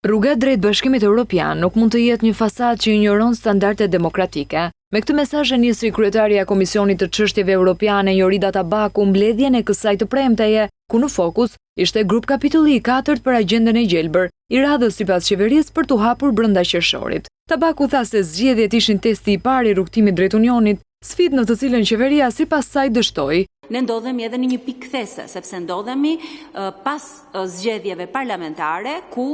Rruga drejt Bashkimit Evropian nuk mund të jetë një fasadë që injoron standardet demokratike. Me këtë mesazh nisi kryetaria e Komisionit të Çështjeve Evropiane Jorida Tabaku mbledhjen e kësaj të premteje, ku në fokus ishte grup kapitulli i 4 për agjendën e gjelbër, i radhës sipas qeverisë për t'u hapur brenda qershorit. Tabaku tha se zgjedhjet ishin testi i parë i rrugtimit drejt Unionit, sfidë në të cilën qeveria sipas saj dështoi. Ne ndodhemi edhe në një pikë kthese, sepse ndodhemi pas zgjedhjeve parlamentare ku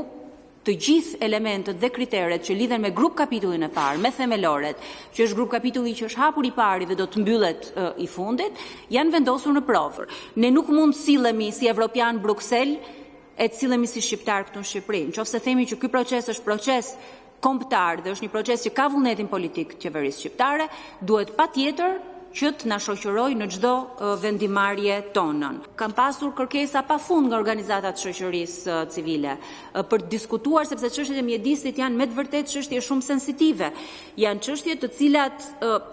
të gjithë elementët dhe kriteret që lidhen me grup kapitullin e parë, me themeloret, që është grup kapitulli që është hapur i pari dhe do të mbyllet i fundit, janë vendosur në provë. Ne nuk mund të sillemi si evropian Bruksel e të sillemi si shqiptar këtu në Shqipëri. Nëse themi që ky proces është proces kombëtar dhe është një proces që ka vullnetin politik të qeverisë shqiptare, duhet patjetër që të na shoqëroj në çdo vendimarrje tonën. Kam pasur kërkesa pafund nga organizatat shoqërisë civile për të diskutuar, sepse çështjet e mjedisit janë me të vërtetë çështje shumë sensitive. Janë çështje të cilat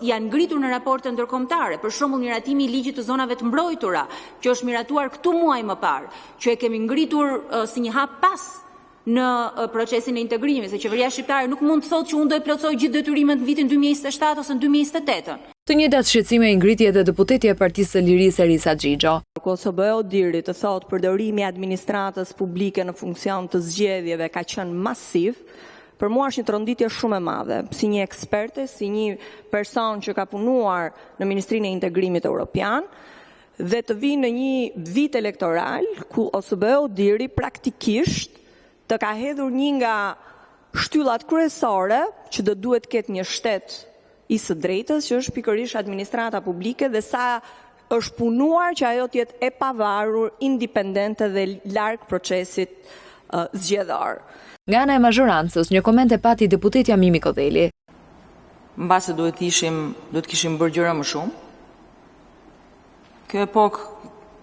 janë ngritur në raporte ndërkombëtare, për shembull miratimi i ligjit të zonave të mbrojtura, që është miratuar këtu muaj më parë, që e kemi ngritur si një hap pas në procesin e integrimit, se qeveria shqiptare nuk mund të thotë që unë do të plotësoj gjithë detyrimet në vitin 2027 ose në 2028. Të njëjtat shqetësime i ngriti edhe deputetja e Partisë së Lirisë Erisa Xhixho. Kosovë diri të thotë përdorimi i administratës publike në funksion të zgjedhjeve ka qenë masiv. Për mua është një tronditje shumë e madhe, si një eksperte, si një person që ka punuar në Ministrinë e Integrimit Evropian, dhe të vinë në një vit elektoral ku OSBE diri praktikisht të ka hedhur një nga shtyllat kryesore që do duhet ketë një shtet i së drejtës, që është pikërisht administrata publike, dhe sa është punuar që ajo të jetë e pavarur, independente dhe larg procesit zgjedhor. Nga ana e mazhorancës, një koment e pati deputetja Mimi Kodheli. Mbase duhet kishim bërë gjëra më shumë. Kjo epokë,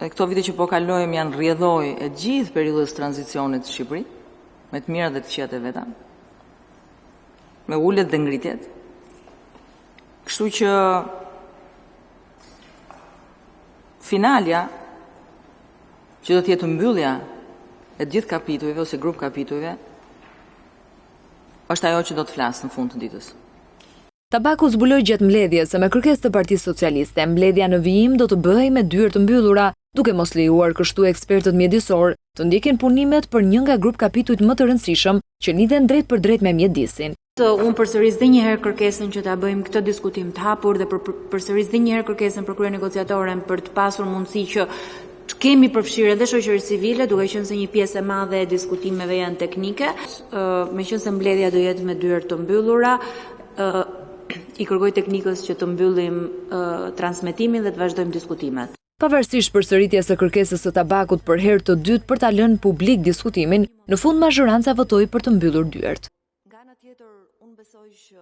këto vite që po kalojmë janë rrjedhoj e gjithë periudhës tranzicionit në Shqipëri, me të mirat dhe të këqijat e veta, me ullet dhe ngritjet. Kështu që finalja që do të jetë mbyllja e gjithë kapitujve ose grup kapitujve është ajo që do të flasë në fund të ditës. Tabaku zbuloi gjatë mbledhjes se me kërkesë të Partisë Socialiste, mbledhja në vijim do të bëhej me dyert të mbyllura, duke mos lejuar kështu ekspertët mjedisor të ndjekin punimet për një nga grup kapitujt më të rëndësishëm që lidhen drejt për drejt me mjedisin. Unë përsëris dhe njëherë kërkesën që ta bëjmë këtë diskutim të hapur dhe përsëris dhe njëherë kërkesën për krye negociatoren për të pasur mundësi që të kemi përfshirë edhe shoqërinë civile, duke qenë se një pjesë e madhe e diskutimeve janë teknike, meqense mbledhja do jetë me dyert të mbyllura, i kërkoj teknikës që të mbyllim transmetimin dhe të vazhdojmë diskutimet. Pavarësisht përsëritjes së kërkesës së Tabakut për herë të dytë për ta lënë publik diskutimin, në fund mazhoranca votoi për të mbyllur dyert. Nga ana tjetër, unë besoj që